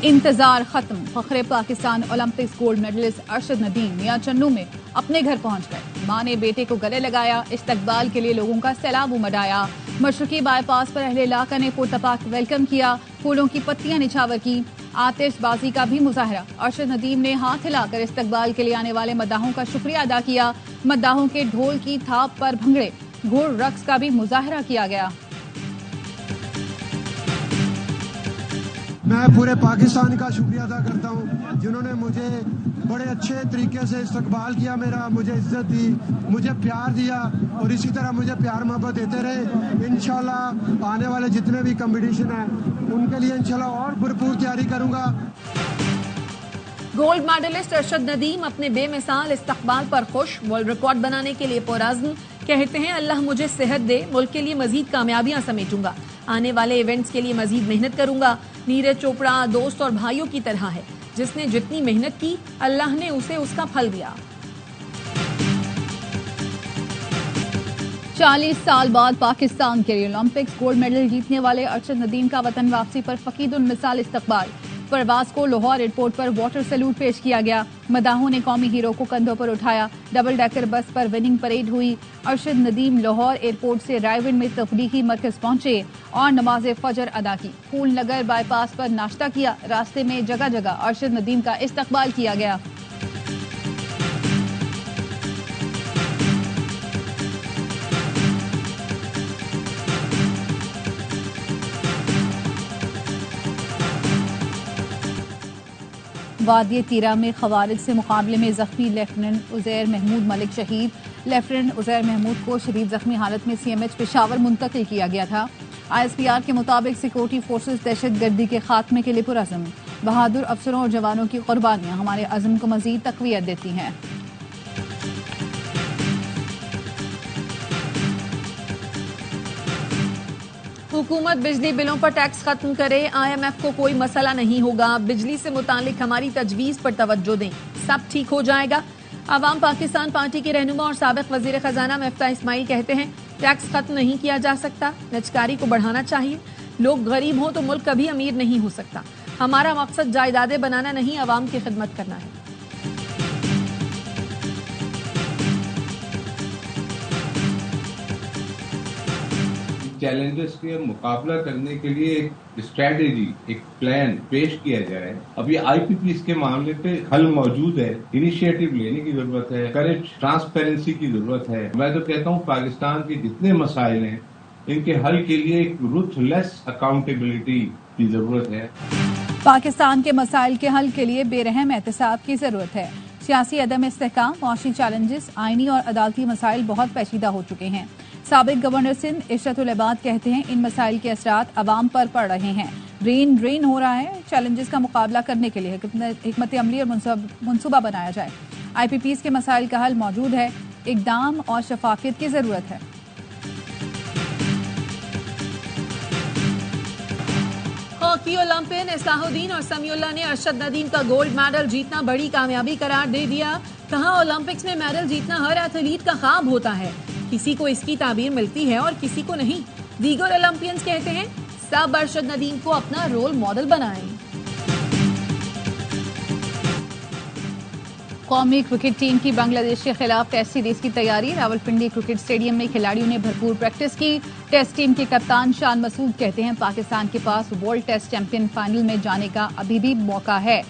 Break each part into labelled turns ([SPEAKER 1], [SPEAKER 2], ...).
[SPEAKER 1] इंतजार खत्म। फखरे Pakistan Olympics gold medalist Arshad Nadeem Mian Channu में अपने घर पहुंच गए। मां ने बेटे को गले लगाया। इस्तकबाल के लिए लोगों का सैलाब उमड़ आया। मशरकी बाईपास पर अहले इलाका ने पुरतपाक वेलकम किया। फूलों की पत्तियां निछावर की। आतिशबाजी का भी मुजाहरा। अरशद नदीम ने हाथ हिलाकर इस्तकबाल के लिए आने वाले मद्दाहों का शुक्रिया अदा किया। मद्दाहों के ढोल की थाप पर भंगड़े, घोड़ रक्स का भी मुजाहरा किया गया।
[SPEAKER 2] मैं पूरे पाकिस्तान का शुक्रिया अदा करता हूं जिन्होंने मुझे बड़े अच्छे तरीके से इस्तकबाल किया, मेरा मुझे इज्जत दी, मुझे प्यार दिया और इसी तरह मुझे प्यार मोहब्बत देते रहे। इंशाल्लाह आने वाले जितने भी कंपटीशन हैं उनके लिए इंशाल्लाह और भरपूर तैयारी करूंगा।
[SPEAKER 3] गोल्ड मेडलिस्ट अरशद नदीम अपने बेमिसाल इस्तकबाल पर खुश। वर्ल्ड रिकॉर्ड बनाने के लिए पुरअज़्म। कहते हैं अल्लाह मुझे सेहत दे, मुल्क के लिए मजीद कामयाबियां समेटूंगा। आने वाले इवेंट्स के लिए मजीद मेहनत करूंगा। नीरज चोपड़ा दोस्त और भाइयों की तरह है। जिसने जितनी मेहनत की अल्लाह ने उसे उसका फल दिया।
[SPEAKER 1] 40 साल बाद पाकिस्तान के लिए ओलंपिक्स गोल्ड मेडल जीतने वाले अरशद नदीम का वतन वापसी पर फकीदुल मिसाल इस्तकबाल। परवाज को लाहौर एयरपोर्ट पर वाटर सैल्यूट पेश किया गया। मदाहों ने कौमी हीरो को कंधों पर उठाया। डबल डेकर बस पर विनिंग परेड हुई। अरशद नदीम लाहौर एयरपोर्ट से रायविंड में तफरीही मरकज पहुंचे और नमाज फजर अदा की। फूल नगर बाईपास पर नाश्ता किया। रास्ते में जगह जगह अरशद नदीम का इस्तकबाल किया गया। वादिय तीरा में खवारिज से मुकाबले में जख्मी लेफ्टिनेंट उजैर महमूद मलिक शहीद। लेफ्टिनेंट उजैर महमूद को शदीद जख्मी हालत में CMH पेशावर मुंतकिल किया गया था। ISPR के मुताबिक सिक्योरिटी फोर्सेज दहशत गर्दी के खात्मे के लिए पुरअज़्म। बहादुर अफसरों और जवानों की कुर्बानियां हमारे अज़्म को मजीद तक़वियत देती हैं।
[SPEAKER 3] हुकूमत बिजली बिलों पर टैक्स खत्म करे। IMF को कोई मसला नहीं होगा। बिजली से मुतालिक हमारी तजवीज पर तवज्जो दें, सब ठीक हो जाएगा। अवाम पाकिस्तान पार्टी के रहनुमा और साबिक वजीर खजाना मिफ्ता इस्माइल कहते हैं टैक्स खत्म नहीं किया जा सकता, निजकारी को बढ़ाना चाहिए। लोग गरीब हों तो मुल्क कभी अमीर नहीं हो सकता। हमारा मकसद जायदादें बनाना नहीं, अवाम की खिदमत करना है।
[SPEAKER 4] चैलेंजेस के मुकाबला करने के लिए एक स्ट्रेटेजी, एक प्लान पेश किया जाए। अभी IPPs के मामले पे हल मौजूद है। इनिशिएटिव लेने की जरूरत है, करेज, ट्रांसपेरेंसी की जरूरत है। मैं तो कहता हूँ पाकिस्तान के जितने मसाइल हैं इनके हल के लिए एक रूथलेस अकाउंटेबिलिटी की जरूरत है।
[SPEAKER 1] पाकिस्तान के मसाइल के हल के लिए बेरहम एहतसाब की जरूरत है। सियासी अदम इस्तेहकाम, मुआशी चैलेंजेस, आईनी और अदालती मसाइल बहुत पेचीदा हो चुके हैं। साबिक गवर्नर सिंध इशरतुल इबाद कहते हैं इन मसाइल के असरात अवाम पर पड़ रहे हैं। ब्रेन ड्रेन हो रहा है। चैलेंजेस का मुकाबला करने के लिए हिकमत अमली और मनसूबा बनाया जाए। IPPs के मसाइल का हल मौजूद है। इकदाम और शफाफियत की जरूरत है।
[SPEAKER 3] हॉकी ओलंपियन इस्लाहुद्दीन और समीउल्लाह ने अरशद नदीम का गोल्ड मेडल जीतना बड़ी कामयाबी करार दे दिया। कहा ओलंपिक्स में मेडल जीतना हर एथलीट का ख्वाब होता है, किसी को इसकी ताबीर मिलती है और किसी को नहीं। दीगर ओलंपियंस कहते हैं सब अरशद नदीम को अपना रोल मॉडल बनाएं।
[SPEAKER 1] कौमी क्रिकेट टीम की बांग्लादेश के खिलाफ टेस्ट सीरीज की तैयारी। रावलपिंडी क्रिकेट स्टेडियम में खिलाड़ियों ने भरपूर प्रैक्टिस की। टेस्ट टीम के कप्तान शान मसूद कहते हैं पाकिस्तान के पास वर्ल्ड टेस्ट चैंपियन फाइनल में जाने का अभी भी मौका है।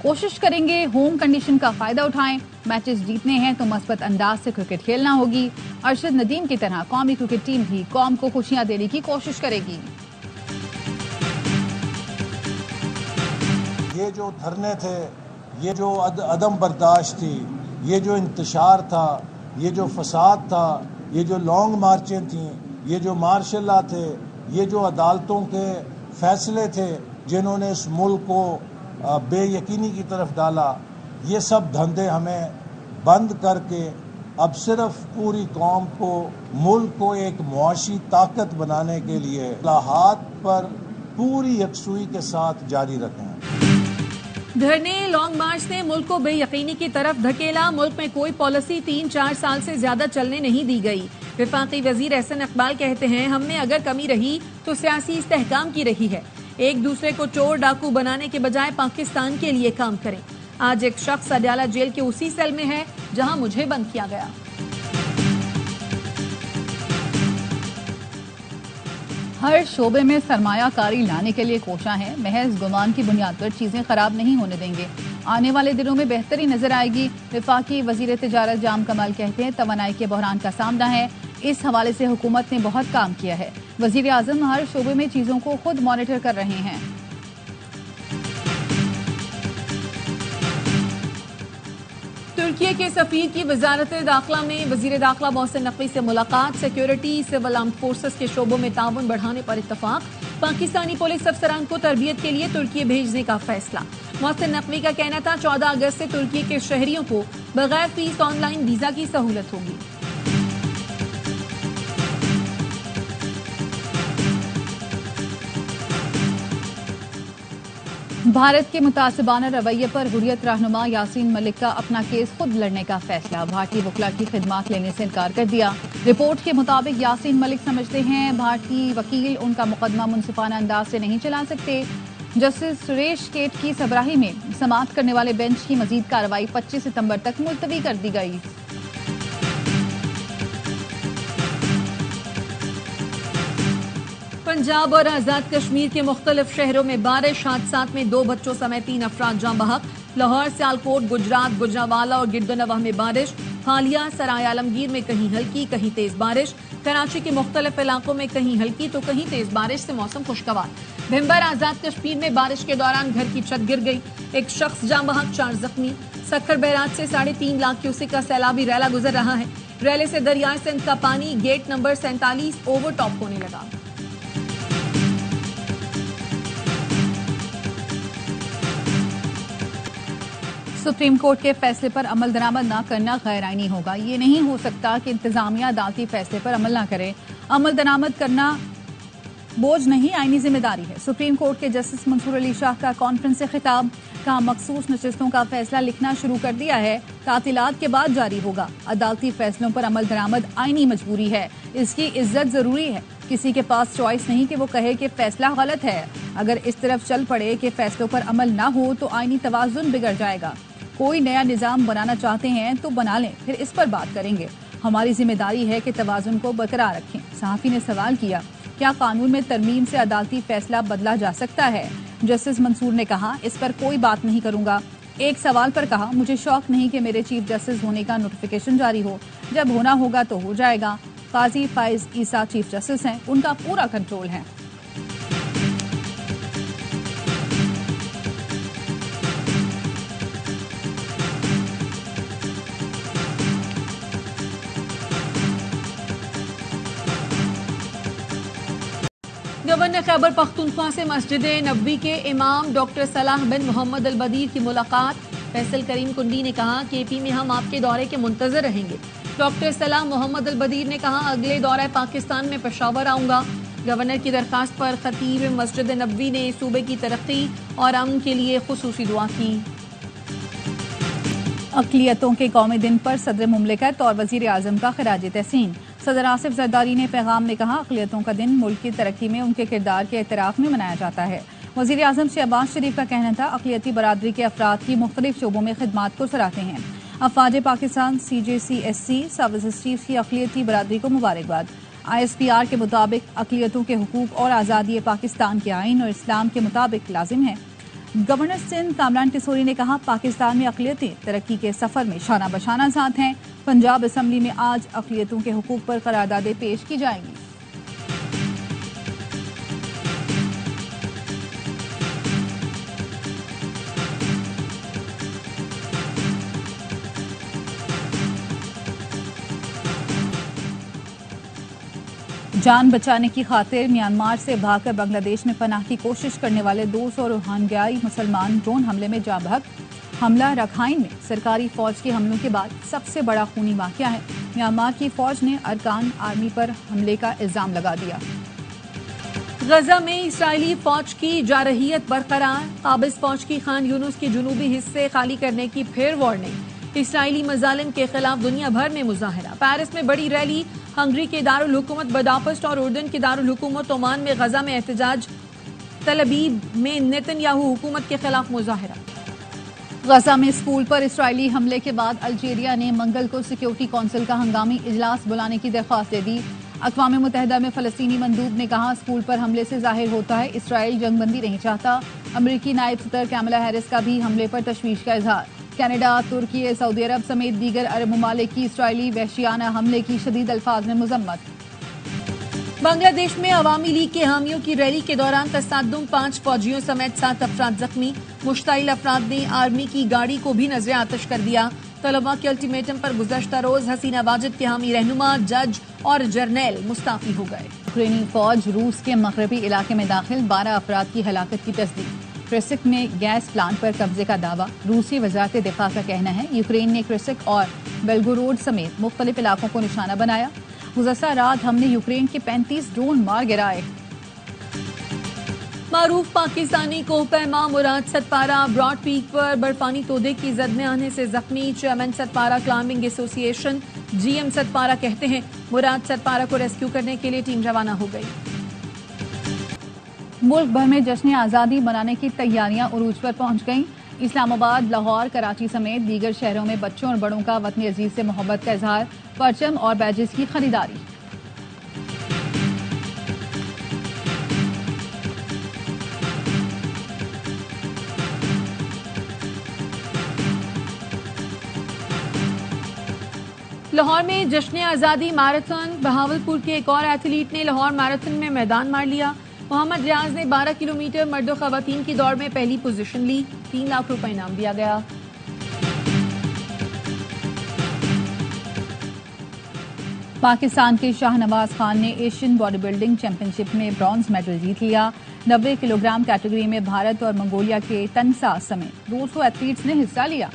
[SPEAKER 1] कोशिश करेंगे होम कंडीशन का फायदा उठाएं। मैचेस जीतने हैं तो मस्बत अंदाज से क्रिकेट खेलना होगी। अरशद नदीम की तरह कौमी क्रिकेट टीम भी कौम को खुशियां देने की कोशिश करेगी।
[SPEAKER 5] ये जो धरने थे, ये जो अदम बर्दाश्त थी, ये जो इंतशार था, ये जो फसाद था, ये जो लॉन्ग मार्चें थीं, ये जो मार्शल लॉ थे, ये जो अदालतों के फैसले थे जिन्होंने इस मुल्क को बेयकीनी की तरफ डाला, ये सब धंधे हमें बंद करके अब सिर्फ पूरी कौम को, मुल्क को एक मुआशी ताकत बनाने के लिए इस्लाहात पर पूरी यकसुई के साथ जारी रखें।
[SPEAKER 3] धरने लॉन्ग मार्च ने मुल्क को बेयकीनी की तरफ धकेला। मुल्क में कोई पॉलिसी 3-4 साल से ज्यादा चलने नहीं दी गई। वफाकी वजीर एहसन इकबाल कहते हैं हम में अगर कमी रही तो सियासी इस्तेहकाम की रही है। एक दूसरे को चोर डाकू बनाने के बजाय पाकिस्तान के लिए काम करें। आज एक शख्स अडयाला जेल के उसी सेल में है जहां मुझे बंद किया गया।
[SPEAKER 1] हर शोबे में सरमायाकारी लाने के लिए कोशा है। महज गुमान की बुनियाद पर चीजें खराब नहीं होने देंगे। आने वाले दिनों में बेहतरी नजर आएगी। वफाकी वजीर तिजारत जाम कमाल कहते हैं तवानाई के बहरान का सामना है। इस हवाले से हुकूमत ने बहुत काम किया है। वजीर आजम हर शोबे में चीजों को खुद मॉनिटर कर रहे हैं।
[SPEAKER 3] तुर्की के सफीर की वजारत दाखिला में वजीर दाखिला मोहसिन नकवी से मुलाकात। सिक्योरिटी सिविल आर्म्ड फोर्सेस के शोबों में ताउन बढ़ाने पर इत्तफाक। पाकिस्तानी पुलिस अफसरान को तरबियत के लिए तुर्की भेजने का फैसला। मोहसिन नकवी का कहना था 14 अगस्त से तुर्की के शहरियों को बगैर फीस ऑनलाइन वीजा की सहूलत होगी।
[SPEAKER 1] भारत के मुतासिबाना रवैये पर हुर्रियत रहनुमा यासीन मलिक का अपना केस खुद लड़ने का फैसला। भारतीय वकला की खिदमात लेने से इनकार कर दिया। रिपोर्ट के मुताबिक यासीन मलिक समझते हैं भारतीय वकील उनका मुकदमा मुनसिफाना अंदाज से नहीं चला सकते। जस्टिस सुरेश केट की सबराही में समाअत करने वाले बेंच की मजीद कार्रवाई 25 सितंबर तक मुलतवी कर दी गई।
[SPEAKER 3] पंजाब और आजाद कश्मीर के मुख्तलिफ शहरों में बारिश। हादसात में 2 बच्चों समेत 3 अफराद जाँ बहक। लाहौर, सियालकोट, गुजरात, गुजरांवाला और गिरदोनवाह में बारिश। हालिया, सराय आलमगीर में कहीं हल्की कहीं तेज बारिश। कराची के मुख्तलिफ इलाकों में कहीं हल्की तो कहीं तेज बारिश से मौसम खुशगवार। भिंबर, आजाद कश्मीर में बारिश के दौरान घर की छत गिर गई। एक शख्स जाँ बहक, 4 जख्मी। सक्खर बैराज से 3.5 लाख क्यूसेक का सैलाबी रैला गुजर रहा है। रैले से दरियाए सिंध का पानी गेट नंबर 47 ओवरटॉप होने लगा।
[SPEAKER 1] सुप्रीम कोर्ट के फैसले पर अमल दरामद न करना गैर आईनी होगा। ये नहीं हो सकता कि इंतजामिया अदालती फैसले पर अमल न करे। अमल दरामद करना बोझ नहीं, आईनी जिम्मेदारी है। सुप्रीम कोर्ट के जस्टिस मंसूर अली शाह का कॉन्फ्रेंस से खिताब। कहा मखसूस नशिस्तों का फैसला लिखना शुरू कर दिया है। तातीलात के बाद जारी होगा। अदालती फैसलों पर अमल दरामद आईनी मजबूरी है। इसकी इज्जत जरूरी है। किसी के पास चॉइस नहीं कि वो कहे कि फैसला गलत है। अगर इस तरफ चल पड़े कि फैसलों पर अमल ना हो तो आईनी तवाजुन बिगड़ जाएगा। कोई नया निजाम बनाना चाहते हैं तो बना लें, फिर इस पर बात करेंगे। हमारी जिम्मेदारी है कि तवाजुन को बरकरार रखें। सहाफी ने सवाल किया, क्या कानून में तरमीम से अदालती फैसला बदला जा सकता है? जस्टिस मंसूर ने कहा, इस पर कोई बात नहीं करूंगा। एक सवाल पर कहा, मुझे शौक नहीं कि मेरे चीफ जस्टिस होने का नोटिफिकेशन जारी हो। जब होना होगा तो हो जाएगा। काजी फाइज ईसा चीफ जस्टिस हैं, उनका पूरा कंट्रोल है।
[SPEAKER 3] गवर्नर खैबर पख्तूनख्वा से मस्जिद नबवी के इमाम डॉक्टर सलाह बिन मोहम्मद अल बदीर की मुलाकात। फैसल करीम कुंडी ने कहा कि एपी में हम आपके दौरे के मुंतजर रहेंगे। डॉक्टर सलाह मोहम्मद अल बदीर ने कहा, अगले दौरे पाकिस्तान में पेशावर आऊंगा। गवर्नर की दरखास्त पर खतीब मस्जिद नबवी ने सूबे की तरक्की और अमन के लिए खुसूसी दुआ की।
[SPEAKER 1] अक़लियतों के कौमी दिन पर सदर मुमलिकत और वजीर आजम का खिराज तहसीन। सदर आसिफ जरदारी ने पैगाम में कहा, अक़लियतों का दिन मुल्क की तरक्की में उनके किरदार के एतराफ़ में मनाया जाता है। वजीर आजम शहबाज शरीफ का कहना था, अक़लियती बरादरी के अफराद की मुख्तलिफ शोबों में खिदमात को सराहते हैं। अफवाज पाकिस्तान CJCSC सर्विसेज चीफ की अक़लियती बरादरी को मुबारकबाद। ISPR के मुताबिक अक़लियतों के हुकूक और आज़ादी पाकिस्तान के आइन और इस्लाम के मुताबिक लाजिम है। गवर्नर सिंध कामरान टिसोरी ने कहा, पाकिस्तान में अक़लियतें तरक्की के सफर में शाना बशाना साथ हैं। पंजाब असम्बली में आज अक़लियतों के हुकूक पर करारदादें पेश की जाएंगी। जान बचाने की खातिर म्यांमार से भागकर बांग्लादेश में पनाह की कोशिश करने वाले 200 रोहिंग्याई मुसलमान ड्रोन हमले में जाँ बहक। हमला रखाइन में सरकारी फौज के हमलों के बाद सबसे बड़ा खूनी वाकया है। म्यांमार की फौज ने अरकान आर्मी पर हमले का इल्जाम लगा दिया।
[SPEAKER 3] गजा में इस्राएली फौज की जारहियत बरकरार। काबिज फौज की खान यूनुस के जुनूबी हिस्से खाली करने की फिर वार्निंग। इस्राएली मजालिम के खिलाफ दुनिया भर में मुजाहरा। पेरिस में बड़ी रैली। हंगरी के दारुल हुकूमत बुडापेस्ट और उर्दन के दारुल हुकूमत ओमान में गजा में एहतजाज। तल अबीब में नेतन्याहू हुकूमत के खिलाफ मुजाहरा।
[SPEAKER 1] गजा में स्कूल पर इसराइली हमले के बाद अल्जीरिया ने मंगल को सिक्योरिटी काउंसिल का हंगामी इजलास बुलाने की दरख्वास्त दे दी। अक़वाम मुत्तहिदा में फ़लस्तीनी मंदूब ने कहा, स्कूल पर हमले से जाहिर होता है इसराइल जंगबंदी नहीं चाहता। अमरीकी नायब सदर कैमला हैरिस का भी हमले पर तशवीश का इजहार। कनाडा, तुर्की, सऊदी अरब समेत दीगर अरब ममालिक की इसराइली वहशियाना हमले की शदीद अल्फाज में मजम्मत।
[SPEAKER 3] बांग्लादेश में अवामी लीग के हामियों की रैली के दौरान तसादुम, 5 फौजियों समेत 7 अफराद जख्मी। मुश्ताइल अफराद ने आर्मी की गाड़ी को भी नजर आतिश कर दिया। तलबा के अल्टीमेटम पर गुज़श्ता रोज हसीना वाजिद के हामी रहनुमा, जज और जर्नैल मुस्ताफी हो गए।
[SPEAKER 1] यूक्रेनी फौज रूस के मगरबी इलाके में दाखिल, 12 अफराद की हलाकत की तस्दीक। क्रिसिक में गैस प्लांट पर कब्जे का दावा, रूसी वजारत दिफा का कहना है यूक्रेन ने क्रिसिक और बेलगोरोड समेत मुख्तलिफ इलाकों को निशाना बनाया। गुज़श्ता रात हमने यूक्रेन के 35 ड्रोन मार गिराए।
[SPEAKER 3] मारूफ पाकिस्तानी कोहपैमा मुराद सतपारा ब्रॉड पीक पर बर्फानी तोदे की जद में आने से जख्मी। Chairman Sadpara climbing association GM Sadpara कहते हैं मुराद सतपारा को रेस्क्यू करने के लिए टीम रवाना हो गई।
[SPEAKER 1] मुल्क भर में जश्न आज़ादी मनाने की तैयारियां उरूज पर पहुंच गईं। इस्लामाबाद, लाहौर, कराची समेत दीगर शहरों में बच्चों और बड़ों का वतन अजीज से मोहब्बत का इजहार, परचम और बैजेस की खरीदारी।
[SPEAKER 3] लाहौर में जश्न आज़ादी मैराथन। बहावलपुर के एक और एथलीट ने लाहौर मैराथन में मैदान मार लिया। मोहम्मद रियाज ने 12 किलोमीटर मर्दों खवातीन की दौड़ में पहली पोजीशन ली। 3 लाख रुपए इनाम दिया गया।
[SPEAKER 1] पाकिस्तान के शाहनवाज खान ने एशियन बॉडी बिल्डिंग चैंपियनशिप में ब्रॉन्ज मेडल जीत लिया। 90 किलोग्राम कैटेगरी में भारत और मंगोलिया के तनसा समेत 200 एथलीट्स ने हिस्सा लिया।